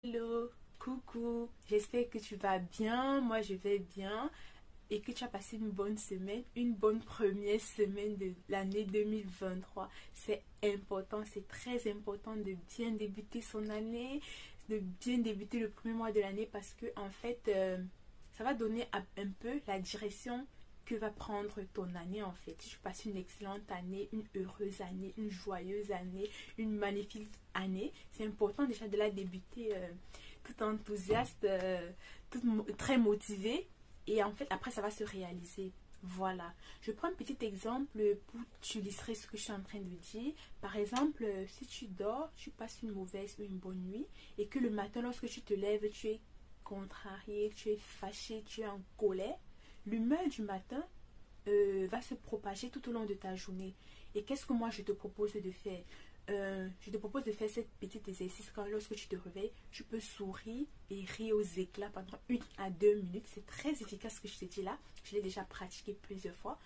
Hello, coucou, j'espère que tu vas bien, moi je vais bien et que tu as passé une bonne semaine, une bonne première semaine de l'année 2023. C'est important, c'est très important de bien débuter son année, de bien débuter le premier mois de l'année parce que en fait, ça va donner un peu la direction que va prendre ton année en fait. Si tu passes une excellente année, une heureuse année, une joyeuse année, une magnifique année, c'est important déjà de la débuter tout enthousiaste, très motivé et en fait après ça va se réaliser. Voilà, je prends un petit exemple pour t'illustrer ce que je suis en train de dire. Par exemple, si tu dors, tu passes une mauvaise ou une bonne nuit et que le matin lorsque tu te lèves, tu es contrarié, tu es fâché, tu es en colère, l'humeur du matin va se propager tout au long de ta journée. Et qu'est-ce que moi je te propose de faire? Je te propose de faire ce petit exercice quand lorsque tu te réveilles, tu peux sourire et rire aux éclats pendant 1 à 2 minutes. C'est très efficace ce que je te dis là. Je l'ai déjà pratiqué plusieurs fois.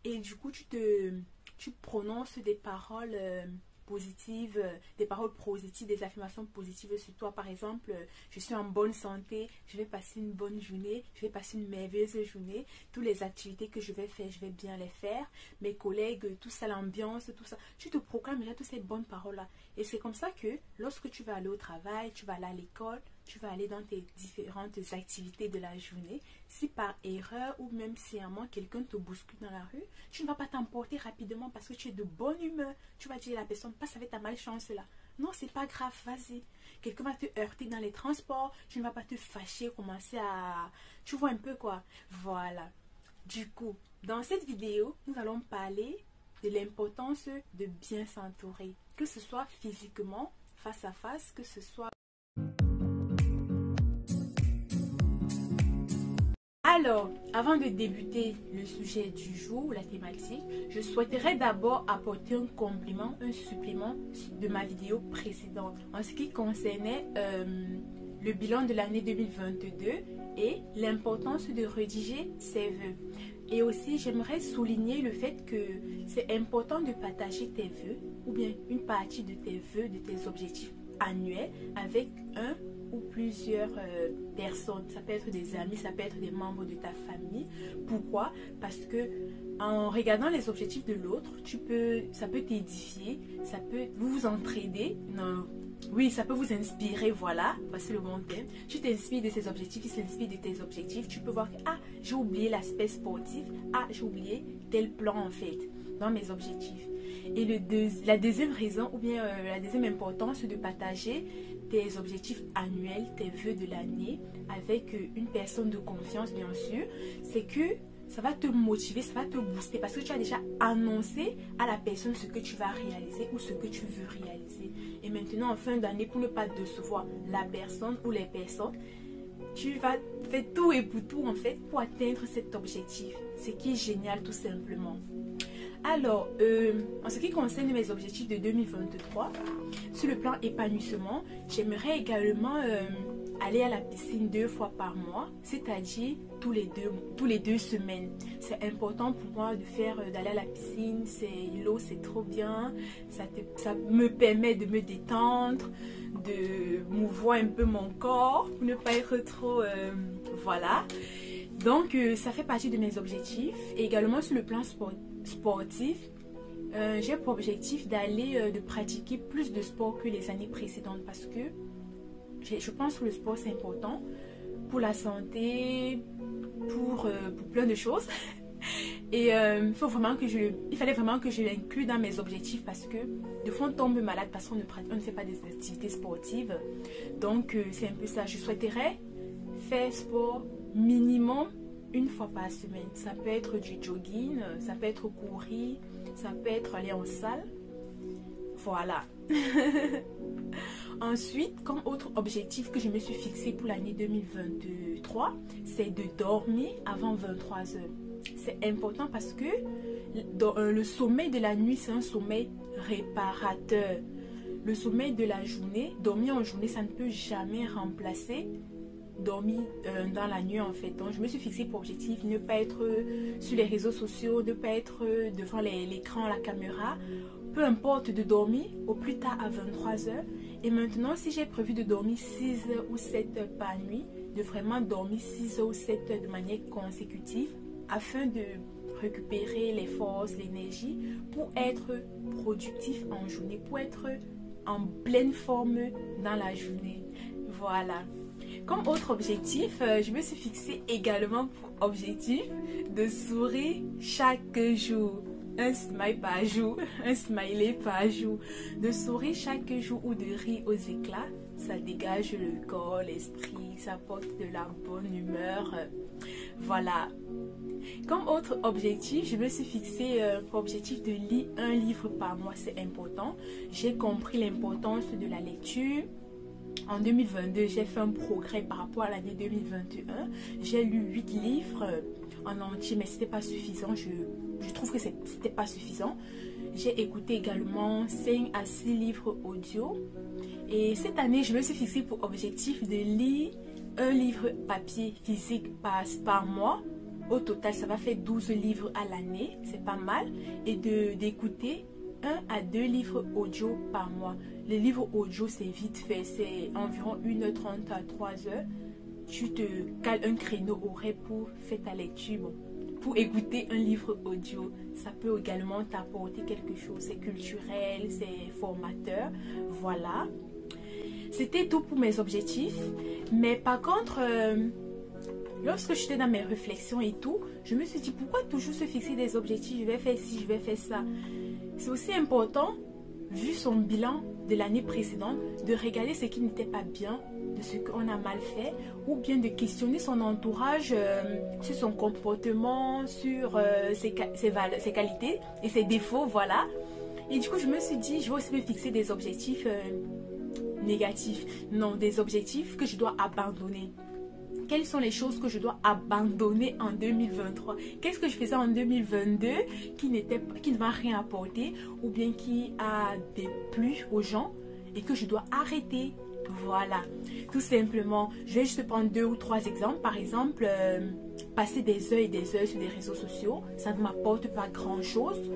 Et du coup, tu prononces des paroles positives, des paroles positives, des affirmations positives sur toi. Par exemple, je suis en bonne santé, je vais passer une bonne journée, je vais passer une merveilleuse journée. Toutes les activités que je vais faire, je vais bien les faire. Mes collègues, tout ça, l'ambiance, tout ça. Tu te proclames déjà toutes ces bonnes paroles-là. Et c'est comme ça que lorsque tu vas aller au travail, tu vas aller à l'école, tu vas aller dans tes différentes activités de la journée. Si par erreur ou même sciemment quelqu'un te bouscule dans la rue, tu ne vas pas t'emporter rapidement parce que tu es de bonne humeur. Tu vas dire à la personne, passe avec ta malchance là. Non, c'est pas grave, vas-y. Quelqu'un va te heurter dans les transports, tu ne vas pas te fâcher, commencer à... Tu vois un peu quoi. Voilà. Du coup, dans cette vidéo, nous allons parler de l'importance de bien s'entourer. Que ce soit physiquement, face à face, que ce soit... Alors, avant de débuter le sujet du jour ou la thématique, je souhaiterais d'abord apporter un complément, un supplément de ma vidéo précédente en ce qui concernait le bilan de l'année 2022 et l'importance de rédiger ses vœux. Et aussi, j'aimerais souligner le fait que c'est important de partager tes vœux ou bien une partie de tes vœux, de tes objectifs annuels avec un ou plusieurs personnes. Ça peut être des amis, ça peut être des membres de ta famille. Pourquoi? Parce que en regardant les objectifs de l'autre, ça peut t'édifier, ça peut vous entraider. Non, oui, ça peut vous inspirer, voilà, voici le bon thème. Tu t'inspires de ses objectifs, il s'inspire de tes objectifs. Tu peux voir que, ah, j'ai oublié l'aspect sportif, ah, j'ai oublié tel plan en fait, dans mes objectifs. Et la deuxième raison, ou bien la deuxième importance de partager tes objectifs annuels, tes vœux de l'année, avec une personne de confiance, bien sûr, c'est que ça va te motiver, ça va te booster parce que tu as déjà annoncé à la personne ce que tu vas réaliser ou ce que tu veux réaliser. Et maintenant, en fin d'année, pour ne pas décevoir la personne ou les personnes, tu vas faire tout et pour tout en fait pour atteindre cet objectif. Ce qui est génial tout simplement. Alors, en ce qui concerne mes objectifs de 2023, sur le plan épanouissement, j'aimerais également aller à la piscine 2 fois par mois, c'est-à-dire tous les 2 semaines. C'est important pour moi d'aller à la piscine, l'eau c'est trop bien, ça me permet de me détendre, de mouvoir un peu mon corps, pour ne pas être trop... voilà. Donc, ça fait partie de mes objectifs. Et également sur le plan sportif, j'ai pour objectif de pratiquer plus de sport que les années précédentes parce que je pense que le sport c'est important pour la santé, pour plein de choses. Et il fallait vraiment que je l'inclue dans mes objectifs parce que de fois on tombe malade parce qu'on ne fait pas des activités sportives. Donc c'est un peu ça. Je souhaiterais faire sport minimum 1 fois par semaine. Ça peut être du jogging, ça peut être courir, ça peut être aller en salle. Voilà. Ensuite, comme autre objectif que je me suis fixé pour l'année 2023, c'est de dormir avant 23 heures. C'est important parce que le sommeil de la nuit, c'est un sommeil réparateur. Le sommeil de la journée, dormir en journée, ça ne peut jamais remplacer dormir dans la nuit en fait. Donc je me suis fixé pour objectif ne pas être sur les réseaux sociaux, ne pas être devant l'écran, la caméra peu importe de dormir au plus tard à 23 heures. Et maintenant, si j'ai prévu de dormir 6 heures ou 7 heures par nuit, de vraiment dormir 6 heures ou 7 heures de manière consécutive afin de récupérer les forces, l'énergie pour être productif en journée, pour être en pleine forme dans la journée. Voilà. Comme autre objectif, je me suis fixé également pour objectif de sourire chaque jour. Un smile par jour, un smiley par jour. De sourire chaque jour ou de rire aux éclats, ça dégage le corps, l'esprit, ça apporte de la bonne humeur. Voilà. Comme autre objectif, je me suis fixé pour objectif de lire un livre par mois, c'est important. J'ai compris l'importance de la lecture. En 2022, j'ai fait un progrès par rapport à l'année 2021. J'ai lu 8 livres en entier, mais ce n'était pas suffisant. Je trouve que ce n'était pas suffisant. J'ai écouté également 5 à 6 livres audio. Et cette année, je me suis fixé pour objectif de lire un livre papier physique par mois. Au total, ça va faire 12 livres à l'année. C'est pas mal. Et d'écouter 1 à 2 livres audio par mois. Les livres audio, c'est vite fait. C'est environ 1h30 à 3h. Tu te cales un créneau horaire pour faire ta lecture. Bon, pour écouter un livre audio, ça peut également t'apporter quelque chose. C'est culturel, c'est formateur. Voilà. C'était tout pour mes objectifs. Mais par contre, lorsque j'étais dans mes réflexions et tout, je me suis dit, pourquoi toujours se fixer des objectifs? Je vais faire ci, je vais faire ça. C'est aussi important, vu son bilan de l'année précédente, de regarder ce qui n'était pas bien, de ce qu'on a mal fait, ou bien de questionner son entourage sur son comportement, sur ses qualités et ses défauts, voilà. Et du coup, je me suis dit, je vais aussi me fixer des objectifs négatifs. Non, des objectifs que je dois abandonner. Quelles sont les choses que je dois abandonner en 2023? Qu'est-ce que je faisais en 2022 qui ne m'a rien apporté ou bien qui a déplu aux gens et que je dois arrêter? Voilà, tout simplement. Je vais juste prendre 2 ou 3 exemples. Par exemple, passer des heures et des heures sur les réseaux sociaux, ça ne m'apporte pas grand-chose.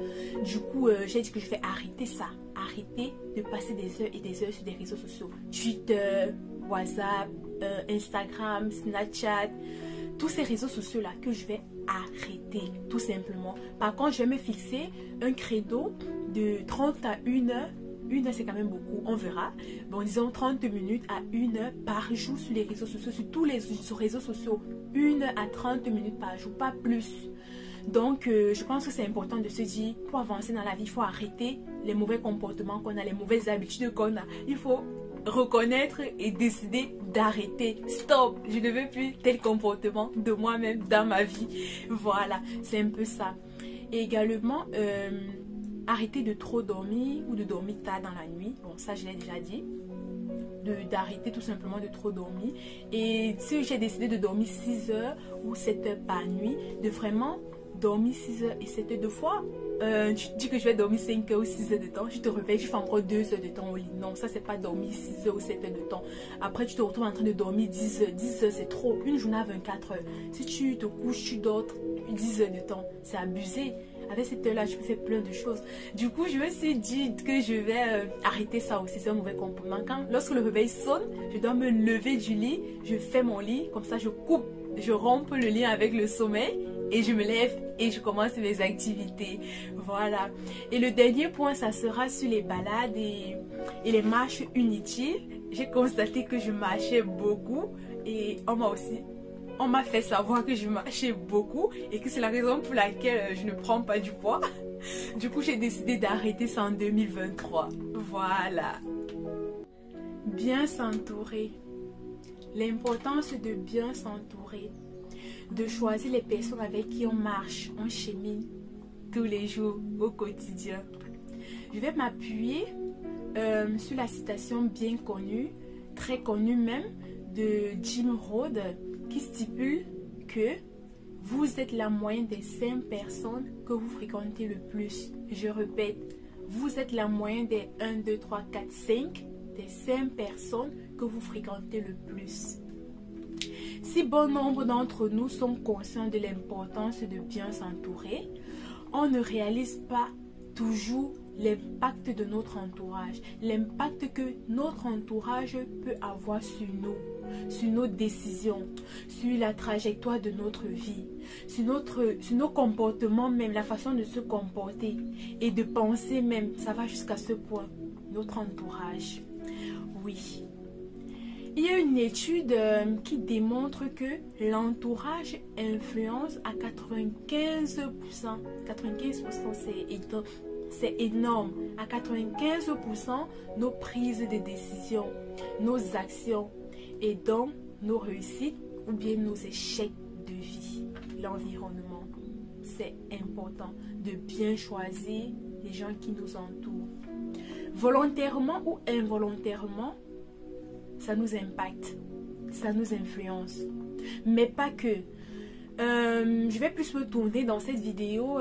Du coup, j'ai dit que je vais arrêter ça. Arrêter de passer des heures et des heures sur des réseaux sociaux. Twitter, WhatsApp, Instagram, Snapchat, tous ces réseaux sociaux-là que je vais arrêter, tout simplement. Par contre, je vais me fixer un credo de 30 à 1 heure. 1 heure, c'est quand même beaucoup, on verra. Bon, disons 30 minutes à 1 heure par jour sur les réseaux sociaux, sur tous les réseaux sociaux. 1 heure à 30 minutes par jour, pas plus. Donc, je pense que c'est important de se dire, pour avancer dans la vie, il faut arrêter les mauvais comportements qu'on a, les mauvaises habitudes qu'on a. Il faut reconnaître et décider d'arrêter. Stop, je ne veux plus tel comportement de moi-même dans ma vie. Voilà, c'est un peu ça. Et également, arrêter de trop dormir ou de dormir tard dans la nuit. Bon, ça, je l'ai déjà dit. D'arrêter tout simplement de trop dormir. Et si j'ai décidé de dormir 6 heures ou 7 heures par nuit, de vraiment dormir 6 heures et 7 heures de fois. Tu dis que je vais dormir 5 heures ou 6 heures de temps, tu te réveilles, tu fais encore 2 heures de temps au lit. Non, ça c'est pas dormir 6 heures ou 7 heures de temps. Après tu te retrouves en train de dormir 10 heures. 10 heures c'est trop, une journée à 24 heures. Si tu te couches, tu dors 10 heures de temps, c'est abusé. Avec cette heure-là, je peux faire plein de choses. Du coup, je me suis dit que je vais arrêter ça aussi. C'est un mauvais comportement. Lorsque le réveil sonne, je dois me lever du lit. Je fais mon lit. Comme ça, je coupe, je rompe le lien avec le sommeil. Et je me lève et je commence mes activités. Voilà. Et le dernier point, ça sera sur les balades et les marches inutiles. J'ai constaté que je marchais beaucoup. Et on m'a fait savoir que je marchais beaucoup et que c'est la raison pour laquelle je ne prends pas du poids. Du coup, j'ai décidé d'arrêter ça en 2023. Voilà. Bien s'entourer. L'importance de bien s'entourer. De choisir les personnes avec qui on marche, on chemine tous les jours, au quotidien. Je vais m'appuyer sur la citation bien connue, très connue même, de Jim Rohn, qui stipule que vous êtes la moyenne des 5 personnes que vous fréquentez le plus. Je répète, vous êtes la moyenne des 1, 2, 3, 4, 5 des 5 personnes que vous fréquentez le plus. Si bon nombre d'entre nous sont conscients de l'importance de bien s'entourer, on ne réalise pas toujours l'impact de notre entourage, l'impact que notre entourage peut avoir sur nos décisions, sur la trajectoire de notre vie, sur nos comportements même, la façon de se comporter et de penser même. Ça va jusqu'à ce point, notre entourage. Oui. Il y a une étude qui démontre que l'entourage influence à 95%. 95%, c'est énorme. À 95%, nos prises de décision, nos actions et donc nos réussites ou bien nos échecs de vie. L'environnement, c'est important de bien choisir les gens qui nous entourent. Volontairement ou involontairement, ça nous impacte, ça nous influence. Mais pas que. Je vais plus me tourner dans cette vidéo.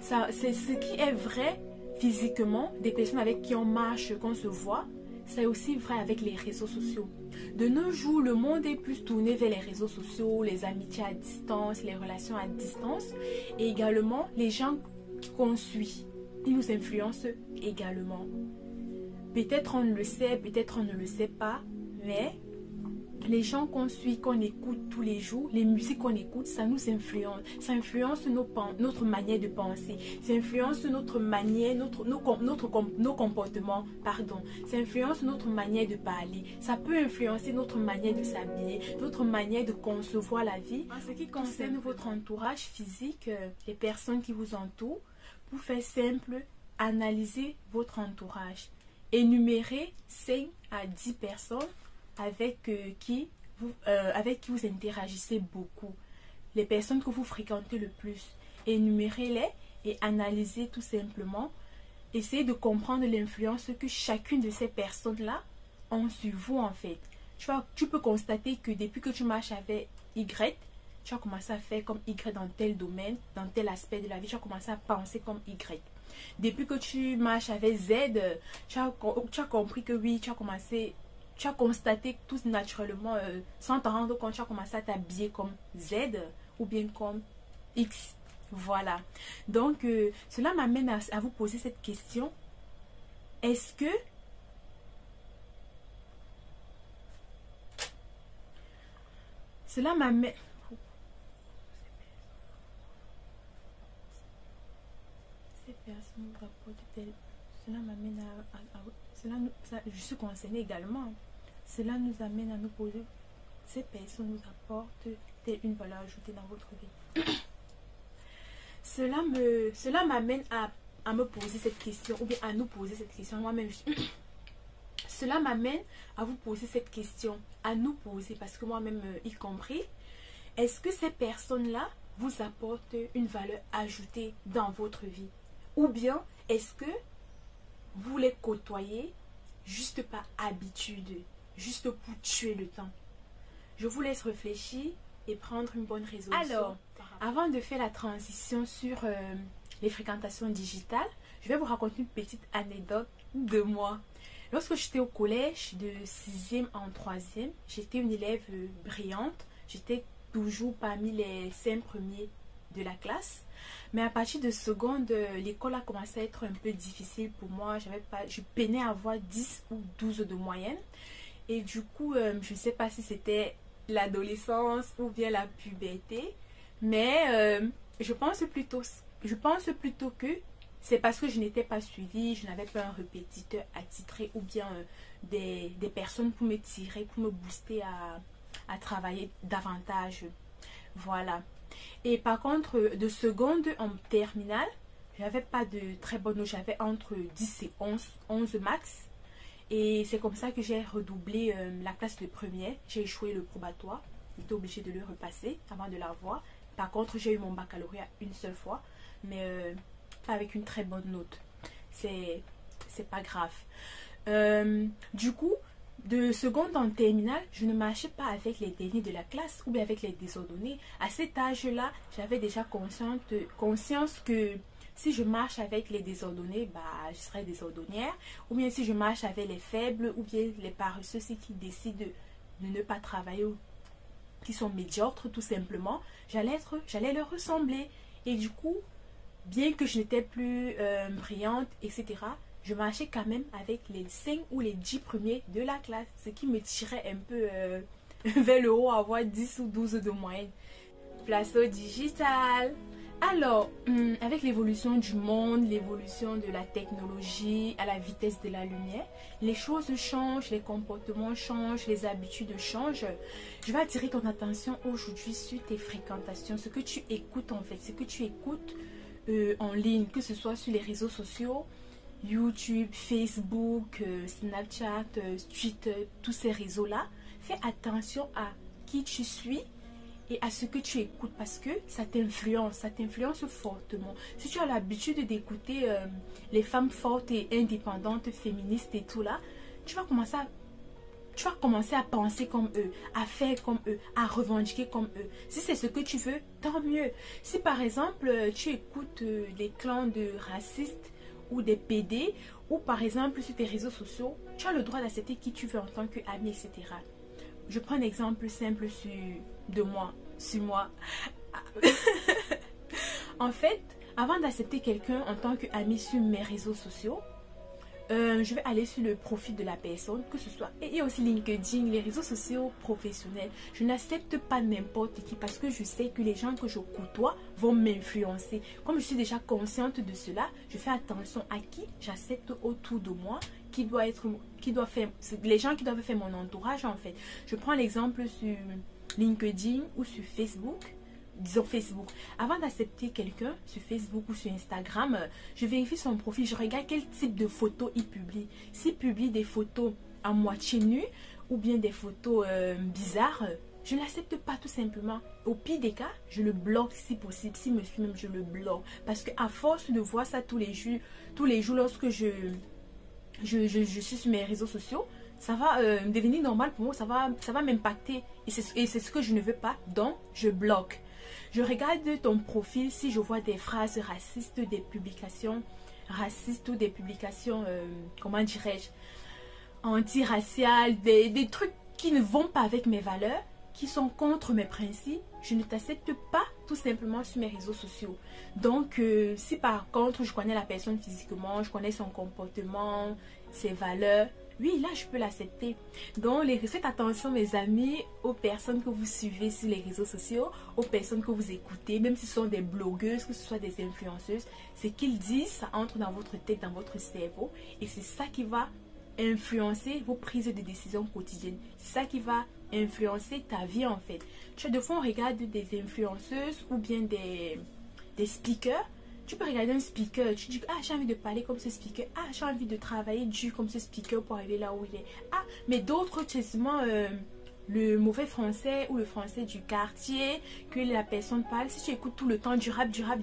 C'est ce qui est vrai physiquement, des personnes avec qui on marche, qu'on se voit. C'est aussi vrai avec les réseaux sociaux. De nos jours, le monde est plus tourné vers les réseaux sociaux, les amitiés à distance, les relations à distance. Et également, les gens qu'on suit, ils nous influencent également. Peut-être on le sait, peut-être on ne le sait pas, mais les gens qu'on suit, qu'on écoute tous les jours, les musiques qu'on écoute, ça nous influence. Ça influence notre manière de penser. Ça influence notre manière, nos comportements, pardon. Ça influence notre manière de parler. Ça peut influencer notre manière de s'habiller, notre manière de concevoir la vie. En ce qui concerne votre entourage physique, les personnes qui vous entourent, pour faire simple, analysez votre entourage. Énumérez 5 à 10 personnes avec qui vous interagissez beaucoup. Les personnes que vous fréquentez le plus. Énumérez-les et analysez tout simplement. Essayez de comprendre l'influence que chacune de ces personnes-là ont sur vous en fait. Tu peux constater que depuis que tu marches avec Y, tu as commencé à faire comme Y dans tel domaine, dans tel aspect de la vie. Tu as commencé à penser comme Y. Depuis que tu marches avec Z, tu as compris que oui, tu as constaté tout naturellement, sans t'en rendre compte, tu as commencé à t'habiller comme Z ou bien comme X. Voilà. Donc, cela m'amène à vous poser cette question. Est-ce que cela m'amène... Cela m'amène je suis concernée également. Cela nous amène à nous poser, ces personnes nous apportent-elles une valeur ajoutée dans votre vie? Cela m'amène à me poser cette question, ou bien à nous poser cette question moi-même. Cela m'amène à vous poser cette question, à nous poser, parce que moi-même y compris, est-ce que ces personnes-là vous apportent une valeur ajoutée dans votre vie? Ou bien, est-ce que vous les côtoyez juste par habitude, juste pour tuer le temps? Je vous laisse réfléchir et prendre une bonne résolution. Alors, avant de faire la transition sur les fréquentations digitales, je vais vous raconter une petite anecdote de moi. Lorsque j'étais au collège de 6e en 3e, j'étais une élève brillante. J'étais toujours parmi les 5 premiers de la classe. Mais à partir de seconde, l'école a commencé à être un peu difficile pour moi. Je peinais à avoir 10 ou 12 de moyenne. Et du coup, je ne sais pas si c'était l'adolescence ou bien la puberté. Mais je pense plutôt que c'est parce que je n'étais pas suivie, je n'avais pas un répétiteur attitré ou bien des personnes pour me tirer, pour me booster à travailler davantage. Voilà. Et par contre, de seconde en terminale, j'avais pas de très bonnes notes. J'avais entre 10 et 11 max. Et c'est comme ça que j'ai redoublé la classe de première. J'ai échoué le probatoire. J'étais obligée de le repasser avant de l'avoir. Par contre, j'ai eu mon baccalauréat une seule fois. Mais pas avec une très bonne note. C'est pas grave. Du coup, de seconde en terminale, je ne marchais pas avec les derniers de la classe ou bien avec les désordonnés. À cet âge-là, j'avais déjà conscience que si je marche avec les désordonnés, je serai désordonnière. Ou bien si je marche avec les faibles ou bien les paresseux, ceux qui décident de ne pas travailler ou qui sont médiocres tout simplement, j'allais leur ressembler. Et du coup, bien que je n'étais plus brillante, etc., je marchais quand même avec les 5 ou les 10 premiers de la classe, ce qui me tirait un peu vers le haut, avoir 10 ou 12 de moyenne. Place au digital. Alors, avec l'évolution du monde, l'évolution de la technologie à la vitesse de la lumière, les choses changent, les comportements changent, les habitudes changent. Je vais attirer ton attention aujourd'hui sur tes fréquentations, ce que tu écoutes en fait, ce que tu écoutes en ligne, que ce soit sur les réseaux sociaux, YouTube, Facebook, Snapchat, Twitter, tous ces réseaux-là. Fais attention à qui tu suis et à ce que tu écoutes parce que ça t'influence fortement. Si tu as l'habitude d'écouter les femmes fortes et indépendantes, féministes et tout là, tu vas commencer à penser comme eux, à faire comme eux, à revendiquer comme eux. Si c'est ce que tu veux, tant mieux. Si par exemple, tu écoutes des clans de racistes ou des PD, ou par exemple sur tes réseaux sociaux, tu as le droit d'accepter qui tu veux en tant qu'ami, etc. Je prends un exemple simple sur moi. En fait, avant d'accepter quelqu'un en tant qu'ami sur mes réseaux sociaux, je vais aller sur le profil de la personne, que ce soit, et aussi LinkedIn, les réseaux sociaux professionnels. Je n'accepte pas n'importe qui parce que je sais que les gens que je côtoie vont m'influencer. Comme je suis déjà consciente de cela, je fais attention à qui j'accepte autour de moi, les gens qui doivent faire mon entourage en fait. Je prends l'exemple sur LinkedIn ou sur Facebook. Disons Facebook. Avant d'accepter quelqu'un sur Facebook ou sur Instagram, je vérifie son profil, je regarde quel type de photos il publie. S'il publie des photos à moitié nues ou bien des photos bizarres, je ne l'accepte pas tout simplement. Au pire des cas, je le bloque si possible. S'il me suit même, je le bloque. Parce qu'à force de voir ça tous les jours lorsque je suis sur mes réseaux sociaux, ça va devenir normal pour moi, ça va m'impacter. Et c'est ce que je ne veux pas, donc je bloque. Je regarde ton profil si je vois des phrases racistes, des publications racistes ou des publications, comment dirais-je, anti-raciales, des trucs qui ne vont pas avec mes valeurs, qui sont contre mes principes. Je ne t'accepte pas tout simplement sur mes réseaux sociaux. Donc, si par contre je connais la personne physiquement, je connais son comportement, ses valeurs, oui, là, je peux l'accepter. Donc, faites attention, mes amis, aux personnes que vous suivez sur les réseaux sociaux, aux personnes que vous écoutez, même si ce sont des blogueuses, que ce soit des influenceuses. Ce qu'ils disent, ça entre dans votre tête, dans votre cerveau. Et c'est ça qui va influencer vos prises de décision quotidiennes. C'est ça qui va influencer ta vie, en fait. Tu as des fois, on regarde des influenceuses ou bien des speakers. Tu peux regarder un speaker, tu dis, ah, j'ai envie de parler comme ce speaker, ah, j'ai envie de travailler dur comme ce speaker pour arriver là où il est. Ah, mais d'autres, c'est seulement le mauvais français ou le français du quartier que la personne parle. Si tu écoutes tout le temps du rap, tu vas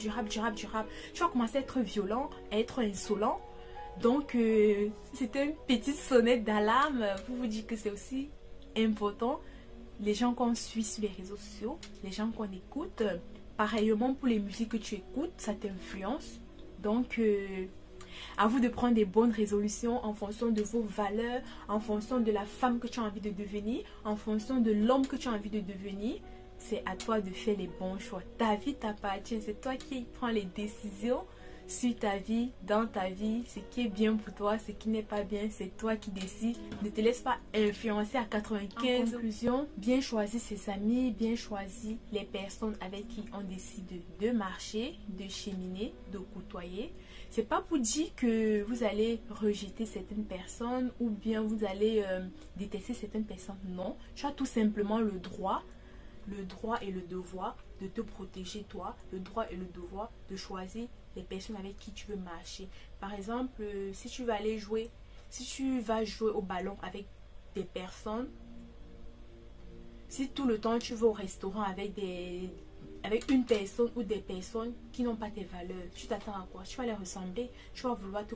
commencer à être violent, à être insolent. Donc, c'était une petite sonnette d'alarme pour vous dire que c'est aussi important. Les gens qu'on suit sur les réseaux sociaux, les gens qu'on écoute. Pareillement pour les musiques que tu écoutes, ça t'influence. Donc, à vous de prendre des bonnes résolutions en fonction de vos valeurs, en fonction de la femme que tu as envie de devenir, en fonction de l'homme que tu as envie de devenir. C'est à toi de faire les bons choix. Ta vie t'appartient, c'est toi qui prends les décisions sur ta vie, dans ta vie, ce qui est bien pour toi, ce qui n'est pas bien, c'est toi qui décides. Ne te laisse pas influencer à 95%. En conclusion, bien choisir ses amis, bien choisir les personnes avec qui on décide de marcher, de cheminer, de côtoyer. C'est pas pour dire que vous allez rejeter certaines personnes ou bien vous allez détester certaines personnes. Non, tu as tout simplement le droit et le devoir de te protéger toi, le droit et le devoir de choisir les personnes avec qui tu veux marcher. Par exemple, si tu vas jouer au ballon avec des personnes, si tout le temps tu vas au restaurant avec une personne ou des personnes qui n'ont pas tes valeurs, tu t'attends à quoi? Tu vas les ressembler, tu vas vouloir te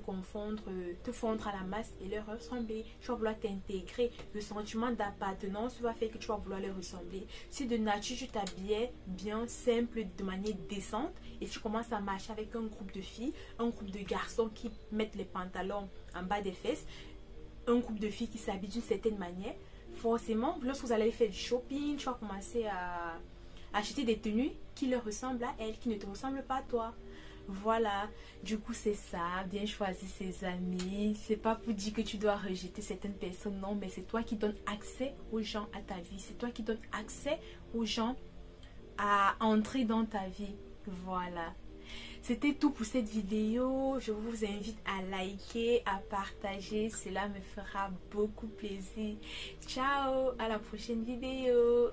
fondre à la masse et leur ressembler, tu vas vouloir t'intégrer. Le sentiment d'appartenance va faire que tu vas vouloir les ressembler. Si de nature tu t'habillais bien, simple, de manière décente et tu commences à marcher avec un groupe de filles, un groupe de garçons qui mettent les pantalons en bas des fesses, un groupe de filles qui s'habillent d'une certaine manière, forcément, lorsque vous allez faire du shopping, tu vas commencer à acheter des tenues qui leur ressemblent à elles, qui ne te ressemblent pas à toi. Voilà, du coup c'est ça, bien choisir ses amis. C'est pas pour dire que tu dois rejeter certaines personnes, non, mais c'est toi qui donnes accès aux gens à ta vie. C'est toi qui donnes accès aux gens à entrer dans ta vie. Voilà. C'était tout pour cette vidéo. Je vous invite à liker, à partager. Cela me fera beaucoup plaisir. Ciao, à la prochaine vidéo.